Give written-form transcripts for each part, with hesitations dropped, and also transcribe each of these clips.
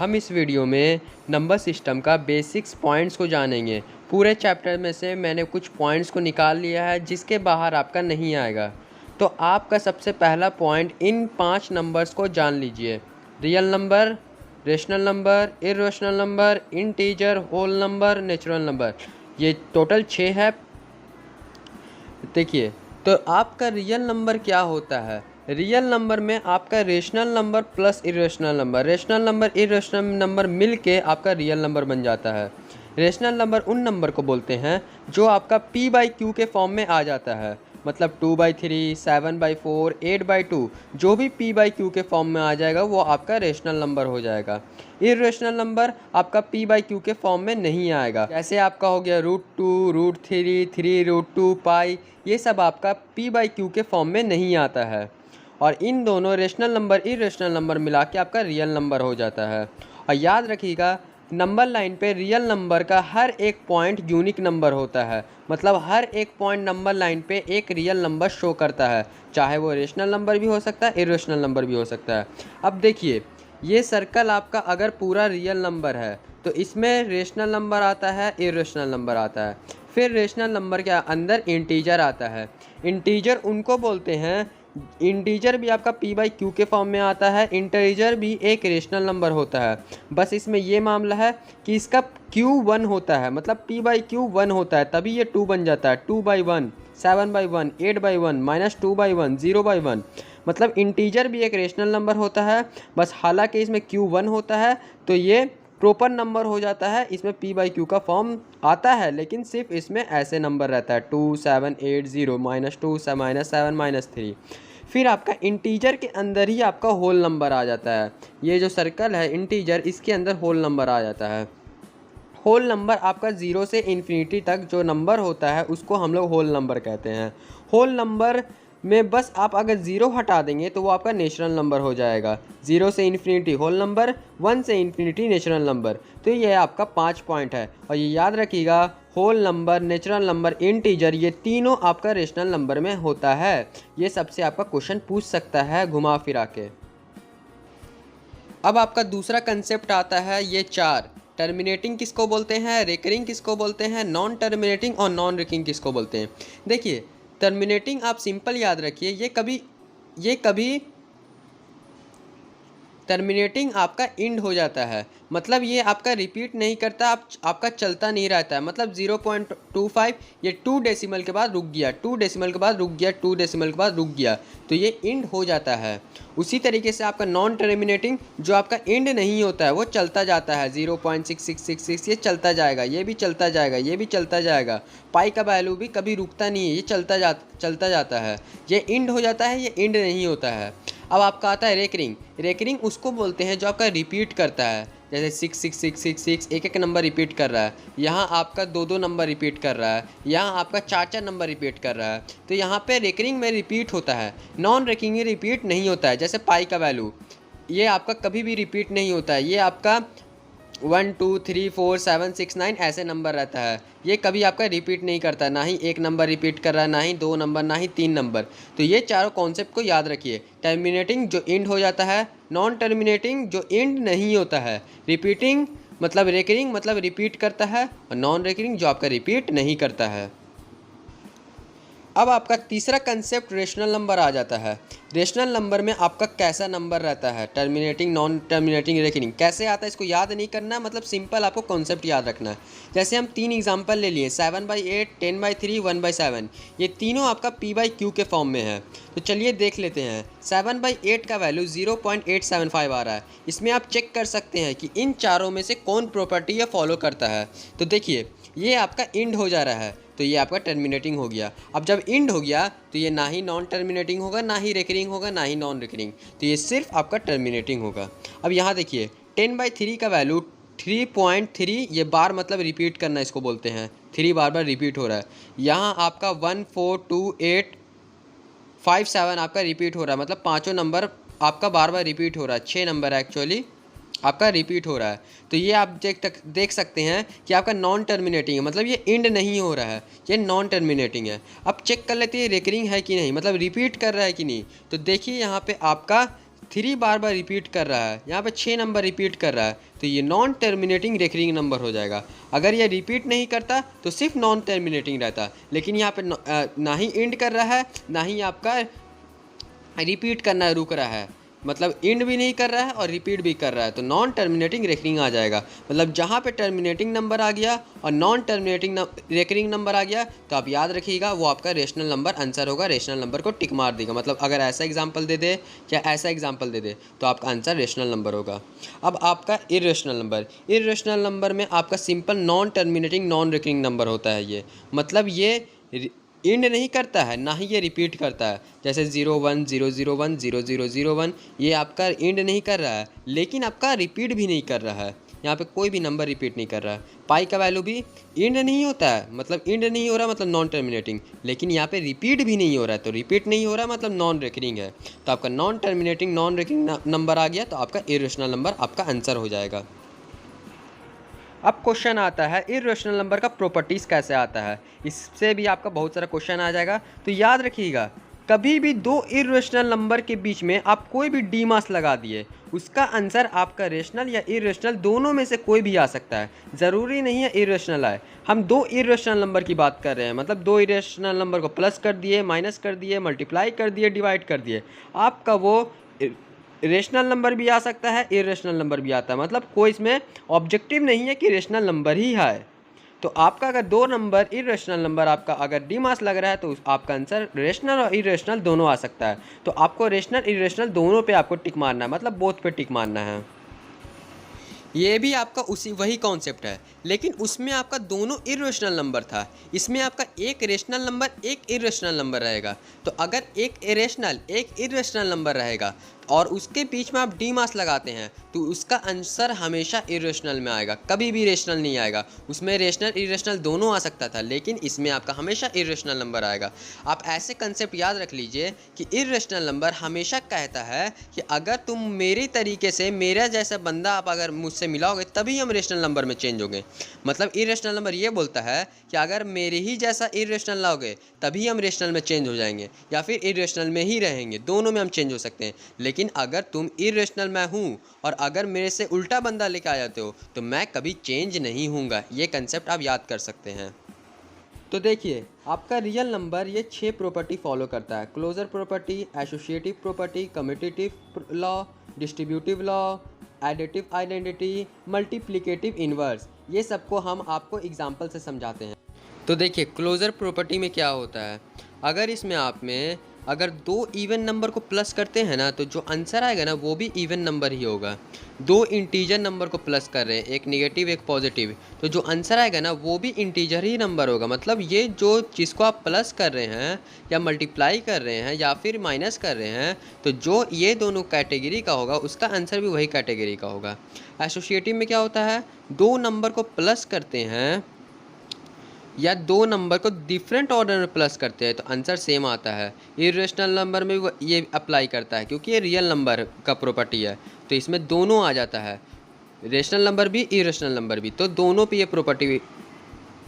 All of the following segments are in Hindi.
हम इस वीडियो में नंबर सिस्टम का बेसिक्स पॉइंट्स को जानेंगे। पूरे चैप्टर में से मैंने कुछ पॉइंट्स को निकाल लिया है जिसके बाहर आपका नहीं आएगा। तो आपका सबसे पहला पॉइंट, इन 5 नंबर्स को जान लीजिए। Real number, rational number, irrational number, integer, whole number, natural number. ये टोटल 6 है। देखिए, तो आपका रियल नंबर क्या होता है? रियल नंबर में आपका rational number plus irrational number, rational number irrational number मिल के आपका रियल नंबर बन जाता है। रेशनल नंबर उन नंबर को बोलते हैं जो आपका p/q के फॉर्म में आ जाता है, मतलब 2/3, 7/4, 8/2, जो भी p/q के फॉर्म में आ जाएगा वो आपका रेशनल नंबर हो जाएगा। इरेशनल नंबर आपका p/q के फॉर्म में नहीं आएगा, जैसे आपका हो गया √2, √3, 3√2, पाई, ये सब आपका p/q के फॉर्म में नहीं आता है। और इन दोनों रेशनल नंबर इरेशनल नंबर मिला के आपका रियल नंबर हो जाता है। और याद रखिएगा, नंबर लाइन पे रियल नंबर का हर एक पॉइंट यूनिक नंबर होता है, मतलब हर एक पॉइंट नंबर लाइन पे एक रियल नंबर शो करता है, चाहे वो रेशनल नंबर भी हो सकता है, इरेशनल नंबर भी हो सकता है। अब देखिए, ये सर्कल आपका अगर पूरा रियल नंबर है तो इसमें रेशनल नंबर आता है, इरेशनल नंबर आता है। फिर रेशनल नंबर के अंदर इंटीजर आता है। इंटीजर उनको बोलते हैं, इंटीजर भी आपका p/q के फॉर्म में आता है, इंटीजर भी एक रेशनल नंबर होता है। बस इसमें ये मामला है कि इसका q 1 होता है, मतलब p/q 1 होता है, तभी ये 2 बन जाता है। 2/1, 7/1, 8/1, -2/1, 0/1, मतलब इंटीजर भी एक रेशनल नंबर होता है। बस हालांकि इसमें q 1 होता है तो ये प्रॉपर नंबर हो जाता है। इसमें p/q का फॉर्म आता है, लेकिन सिर्फ इसमें ऐसे नंबर रहता है 2, 7, 8, 0, -2, -7, -3। फिर आपका इंटीजर के अंदर ही आपका होल नंबर आ जाता है। ये जो सर्कल है इंटीजर, इसके अंदर होल नंबर आ जाता है। होल नंबर आपका 0 से इन्फिनिटी तक जो नंबर होता है उसको हम लोग होल नंबर कहते हैं। होल नंबर में बस आप अगर 0 हटा देंगे तो वो आपका नेचुरल नंबर हो जाएगा। 0 से इन्फिनिटी होल नंबर, 1 से इन्फिनिटी नेचुरल नंबर। तो ये आपका 5 पॉइंट है। और ये याद रखिएगा, whole number, natural number, integer, ये तीनों आपका रेशनल नंबर में होता है। ये सबसे आपका क्वेश्चन पूछ सकता है घुमा फिरा के। अब आपका दूसरा कंसेप्ट आता है ये 4। टर्मिनेटिंग किसको बोलते हैं, रेकरिंग किसको बोलते हैं, नॉन टर्मिनेटिंग और नॉन रेकरिंग किसको बोलते हैं। देखिए, टर्मिनेटिंग आप सिंपल याद रखिए, ये कभी टर्मिनेटिंग आपका इंड हो जाता है, मतलब ये आपका रिपीट नहीं करता, आपका चलता नहीं रहता है। मतलब 0.25 ये 2 डेसिमल के बाद रुक गया, 2 डेसिमल के बाद रुक गया, 2 डेसिमल के बाद रुक गया, तो ये इंड हो जाता है। उसी तरीके से आपका नॉन टर्मिनेटिंग जो आपका इंड नहीं होता है वो चलता जाता है, 0.6666 ये चलता जाएगा, ये भी चलता जाएगा, ये भी चलता जाएगा। पाई का वैल्यू भी कभी रुकता नहीं है, ये चलता जाता है। ये इंड हो जाता है, ये इंड नहीं होता है। अब आपका आता है रेकरिंग। रेकरिंग उसको बोलते हैं जो आपका रिपीट करता है, जैसे 66666 एक एक नंबर रिपीट कर रहा है, यहाँ आपका 2 नंबर रिपीट कर रहा है, यहाँ आपका 4 नंबर रिपीट कर रहा है। तो यहाँ पे रेकरिंग में रिपीट होता है, नॉन रेकरिंग में रिपीट नहीं होता है। जैसे पाई का वैल्यू, ये आपका कभी भी रिपीट नहीं होता है, ये आपका 1, 2, 3, 4, 7, 6, 9 ऐसे नंबर रहता है। ये कभी आपका रिपीट नहीं करता, ना ही 1 नंबर रिपीट कर रहा है, ना ही 2 नंबर, ना ही 3 नंबर। तो ये चारों कॉन्सेप्ट को याद रखिए। टर्मिनेटिंग जो इंड हो जाता है, नॉन टर्मिनेटिंग जो इंड नहीं होता है, रिपीटिंग मतलब रेकरिंग मतलब रिपीट करता है, और नॉन रेकरिंग जो आपका रिपीट नहीं करता है। अब आपका तीसरा कंसेप्ट रेशनल नंबर आ जाता है। रेशनल नंबर में आपका कैसा नंबर रहता है, टर्मिनेटिंग, नॉन टर्मिनेटिंग, रेकरिंग कैसे आता है इसको याद नहीं करना, मतलब सिंपल आपको कॉन्सेप्ट याद रखना है। जैसे हम 3 एग्जांपल ले लिए, 7/8, 10/3, 1/7, ये तीनों आपका p/q के फॉर्म में है। तो चलिए देख लेते हैं। 7/8 का वैल्यू 0.875 आ रहा है। इसमें आप चेक कर सकते हैं कि इन चारों में से कौन प्रॉपर्टी ये फॉलो करता है। तो देखिए, ये आपका इंड हो जा रहा है, तो ये आपका टर्मिनेटिंग हो गया। अब जब इंड हो गया तो ये ना ही नॉन टर्मिनेटिंग होगा, ना ही रेकरिंग होगा, ना ही नॉन रेकरिंग, तो ये सिर्फ आपका टर्मिनेटिंग होगा। अब यहाँ देखिए, 10/3 का वैल्यू 3.3, ये बार मतलब रिपीट करना इसको बोलते हैं, 3 बार रिपीट हो रहा है। यहाँ आपका 1, 4, 2, 8, 5, 7 आपका रिपीट हो रहा है, मतलब पाँचों नंबर आपका बार रिपीट हो रहा है, 6 नंबर एक्चुअली आपका रिपीट हो रहा है। तो ये आप देख सकते हैं कि आपका नॉन टर्मिनेटिंग है, मतलब ये इंड नहीं हो रहा है, ये नॉन टर्मिनेटिंग है। अब चेक कर लेते हैं रेकरिंग है कि नहीं, मतलब रिपीट कर रहा है कि नहीं। तो देखिए यहाँ पे आपका 3 बार बार रिपीट कर रहा है, यहाँ पे 6 नंबर रिपीट कर रहा है, तो ये नॉन टर्मिनेटिंग रिकरिंग नंबर हो जाएगा। अगर ये रिपीट नहीं करता तो सिर्फ नॉन टर्मिनेटिंग रहता, लेकिन यहाँ पे ना ही एंड कर रहा है, ना ही आपका रिपीट करना रुक रहा है, मतलब एंड भी नहीं कर रहा है और रिपीट भी कर रहा है, तो नॉन टर्मिनेटिंग रेकरिंग आ जाएगा। मतलब जहाँ पे टर्मिनेटिंग नंबर आ गया और नॉन टर्मिनेटिंग रेकरिंग नंबर आ गया तो आप याद रखिएगा वो आपका रेशनल नंबर आंसर होगा, रेशनल नंबर को टिक मार देगा। मतलब अगर ऐसा एग्जाम्पल दे दे या ऐसा एग्जाम्पल दे दे तो आपका आंसर रेशनल नंबर होगा। अब आपका इरेशनल नंबर, इरेशनल नंबर में आपका simple non terminating non recurring number होता है ये, मतलब ये एंड नहीं करता है, ना ही ये रिपीट करता है। जैसे 0 1 0 0 1 0 0 0 1 ये आपका एंड नहीं कर रहा है, लेकिन आपका रिपीट भी नहीं कर रहा है, यहाँ पे कोई भी नंबर रिपीट नहीं कर रहा है। पाई का वैल्यू भी एंड नहीं होता है, मतलब एंड नहीं हो रहा मतलब नॉन टर्मिनेटिंग, लेकिन यहाँ पे रिपीट भी नहीं हो रहा है, तो रिपीट नहीं हो रहा मतलब नॉन रेकरिंग है। तो आपका non terminating non recurring number आ गया तो आपका इरेशनल नंबर आपका आंसर हो जाएगा। अब क्वेश्चन आता है इरेशनल नंबर का प्रॉपर्टीज़ कैसे आता है, इससे भी आपका बहुत सारा क्वेश्चन आ जाएगा। तो याद रखिएगा कभी भी दो इरेशनल नंबर के बीच में आप कोई भी डी मास लगा दिए, उसका आंसर आपका रेशनल या इरेशनल दोनों में से कोई भी आ सकता है, ज़रूरी नहीं है इरेशनल आए। हम दो इरेशनल नंबर की बात कर रहे हैं, मतलब दो इरेशनल नंबर को प्लस कर दिए, माइनस कर दिए, मल्टीप्लाई कर दिए, डिवाइड कर दिए, आपका वो रेशनल नंबर भी आ सकता है, इरेशनल नंबर भी आता है। मतलब कोई इसमें ऑब्जेक्टिव नहीं है कि रेशनल नंबर ही है। तो आपका अगर दो नंबर इरेशनल नंबर आपका अगर डी मास लग रहा है तो आपका आंसर रेशनल और इरेशनल दोनों आ सकता है। तो आपको रेशनल इरेशनल दोनों पे आपको टिक मारना है, मतलब बोथ पे टिक मारना है। ये भी आपका उसी वही कॉन्सेप्ट है, लेकिन उसमें आपका दोनों इरेशनल नंबर था, इसमें आपका एक रेशनल नंबर एक इरेशनल नंबर रहेगा। तो अगर एक रेशनल एक इरेशनल नंबर रहेगा और उसके बीच में आप डी मास लगाते हैं तो उसका आंसर हमेशा इरेशनल में आएगा, कभी भी रेशनल नहीं आएगा। उसमें रेशनल इरेशनल दोनों आ सकता था, लेकिन इसमें आपका हमेशा इरेशनल नंबर आएगा। आप ऐसे कंसेप्ट याद रख लीजिए कि इरेशनल नंबर हमेशा कहता है कि अगर तुम मेरे तरीके से मेरा जैसा बंदा आप अगर मुझसे मिलाओगे तभी हम रेशनल नंबर में चेंज होंगे। मतलब इरेशनल नंबर ये बोलता है कि अगर मेरे ही जैसा इरेशनल लाओगे तभी हम रेशनल में चेंज हो जाएंगे, या फिर इरेशनल में ही रहेंगे, दोनों में हम चेंज हो सकते हैं। लेकिन अगर तुम इरेशनल में हूँ और अगर मेरे से उल्टा बंदा लेके आ जाते हो तो मैं कभी चेंज नहीं होऊंगा। ये कंसेप्ट आप याद कर सकते हैं। तो देखिए आपका रियल नंबर ये 6 प्रॉपर्टी फॉलो करता है, closure property, associative property, commutative law, distributive law, additive identity, multiplicative inverse. ये सबको हम आपको एग्जाम्पल से समझाते हैं। तो देखिए क्लोजर प्रॉपर्टी में क्या होता है, अगर इसमें आप में अगर दो इवन नंबर को प्लस करते हैं ना तो जो आंसर आएगा ना वो भी इवन नंबर ही होगा। दो इंटीजर नंबर को प्लस कर रहे हैं, एक नेगेटिव एक पॉजिटिव, तो जो आंसर आएगा ना वो भी इंटीजर ही नंबर होगा। मतलब ये जो जिसको आप प्लस कर रहे हैं या मल्टीप्लाई कर रहे हैं या फिर माइनस कर रहे हैं, तो जो ये दोनों कैटेगरी का होगा उसका आंसर भी वही कैटेगरी का होगा। एसोसिएटिव में क्या होता है, दो नंबर को प्लस करते हैं या दो नंबर को डिफरेंट ऑर्डर में प्लस करते हैं तो आंसर सेम आता है। इरेशनल नंबर में ये अप्लाई करता है क्योंकि ये रियल नंबर का प्रॉपर्टी है, तो इसमें दोनों आ जाता है, रेशनल नंबर भी इरेशनल नंबर भी, तो दोनों पे ये प्रॉपर्टी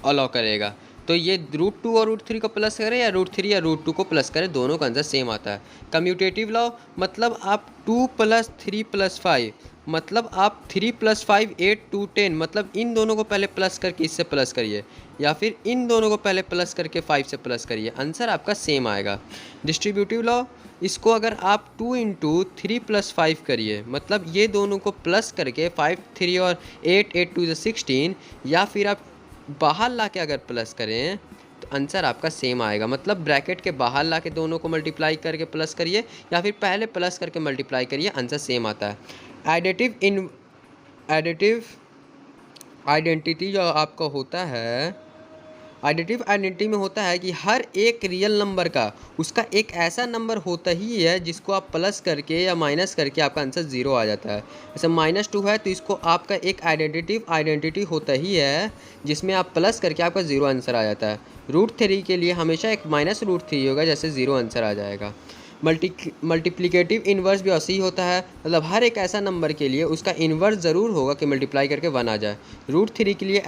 अलाउ करेगा। तो ये √2 और √3 को प्लस करें या √3 या √2 को प्लस करें, दोनों का आंसर सेम आता है। कम्यूटेटिव लॉ मतलब आप 2 + 3 + 5, मतलब आप 3 + 5 8 2 10, मतलब इन दोनों को पहले प्लस करके इससे प्लस करिए या फिर इन दोनों को पहले प्लस करके 5 से प्लस करिए, आंसर आपका सेम आएगा। डिस्ट्रीब्यूटिव लॉ, इसको अगर आप 2 × 3 + 5 करिए, मतलब ये दोनों को प्लस करके 5 3 और 8 8 2 16, या फिर आप बाहर ला के अगर प्लस करें तो आंसर आपका सेम आएगा। मतलब ब्रैकेट के बाहर ला के दोनों को मल्टीप्लाई करके प्लस करिए या फिर पहले प्लस करके मल्टीप्लाई करिए, आंसर सेम आता है। एडिटिव आइडेंटिटी जो आपका होता है, एडिटिव आइडेंटिटी में होता है कि हर एक रियल नंबर का उसका एक ऐसा नंबर होता ही है जिसको आप प्लस करके या माइनस करके आपका आंसर 0 आ जाता है। जैसे -2 है तो इसको आपका एक आइडेंटिटी होता ही है जिसमें आप प्लस करके आपका 0 आंसर आ जाता है। √3 के लिए हमेशा एक -√3 होगा, जैसे 0 आंसर आ जाएगा। मल्टीप्लिकेटिव इन्वर्स भी ऐसे ही होता है, मतलब हर एक ऐसा नंबर के लिए उसका इन्वर्स ज़रूर होगा कि मल्टीप्लाई करके 1 आ जाए। √3 के लिए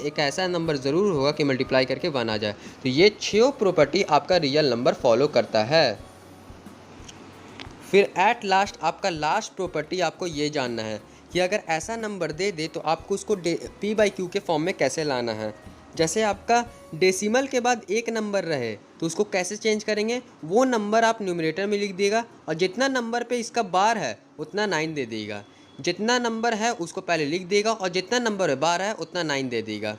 एक ऐसा नंबर ज़रूर होगा कि मल्टीप्लाई करके 1 आ जाए। तो ये 6 प्रॉपर्टी आपका रियल नंबर फॉलो करता है। फिर एट लास्ट आपका लास्ट प्रॉपर्टी आपको ये जानना है कि अगर ऐसा नंबर दे दे तो आपको उसको पी बाई क्यू के फॉर्म में कैसे लाना है। जैसे आपका डेसिमल के बाद एक नंबर रहे तो उसको कैसे चेंज करेंगे, वो नंबर आप न्यूमरेटर में लिख देगा और जितना नंबर पे इसका बार है उतना 9 दे देगा। जितना नंबर है उसको पहले लिख देगा और जितना नंबर है बार है उतना 9 दे देगा।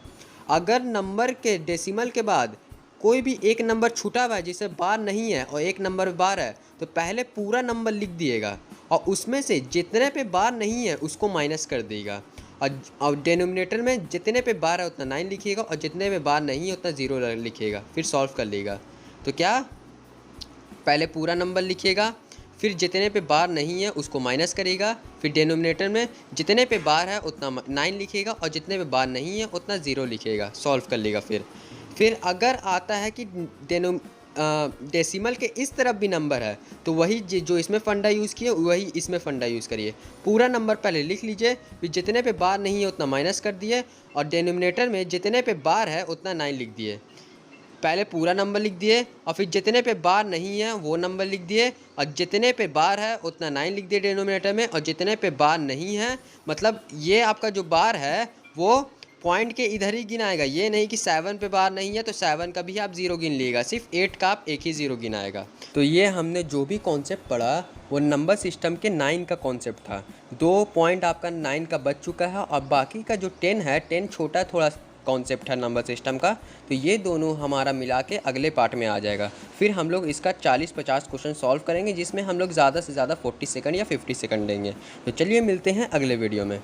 अगर नंबर के डेसिमल के बाद कोई भी एक नंबर छूटा हुआ है जिसे बार नहीं है और एक नंबर बार है तो पहले पूरा नंबर लिख दिएगा और उसमें से जितने पे बार नहीं है उसको माइनस कर देगा और डिनोमिनेटर में जितने पे बार है उतना 9 लिखिएगा और जितने पे बार नहीं है उतना 0 लिखिएगा, फिर सॉल्व कर लेगा। तो क्या पहले पूरा नंबर लिखिएगा, फिर जितने पे बार नहीं है उसको माइनस करेगा, फिर डिनोमिनेटर में जितने पे बार है उतना 9 लिखेगा और जितने पे बार नहीं है उतना 0 लिखेगा, सॉल्व कर लेगा। फिर अगर आता है कि डेसिमल के इस तरफ भी नंबर है तो वही जो इसमें फंडा यूज़ किए वही इसमें फंडा यूज़ करिए। पूरा नंबर पहले लिख लीजिए, फिर जितने पे बार नहीं है उतना माइनस कर दिए और डिनोमिनेटर में जितने पे बार है उतना 9 लिख दिए। पहले पूरा नंबर लिख दिए और फिर जितने पे बार नहीं है वो नंबर लिख दिए और जितने पे बार है उतना 9 लिख दिए डिनोमिनेटर में और जितने पे बार नहीं है मतलब ये आपका जो बार है वो पॉइंट के इधर ही गिनाएगा, ये नहीं कि 7 पे बार नहीं है तो 7 का भी आप 0 गिन लीजिएगा, सिर्फ 8 का आप एक ही 0 गिनाएगा। तो ये हमने जो भी कॉन्सेप्ट पढ़ा वो नंबर सिस्टम के 9 का कॉन्सेप्ट था। 2 पॉइंट आपका 9 का बच चुका है और बाकी का जो 10 है 10 छोटा थोड़ा कॉन्सेप्ट है नंबर सिस्टम का, तो ये दोनों हमारा मिला के अगले पार्ट में आ जाएगा। फिर हम लोग इसका 40-50 क्वेश्चन सॉल्व करेंगे जिसमें हम लोग ज़्यादा से ज़्यादा 40 सेकंड या 50 सेकंड लेंगे। तो चलिए मिलते हैं अगले वीडियो में।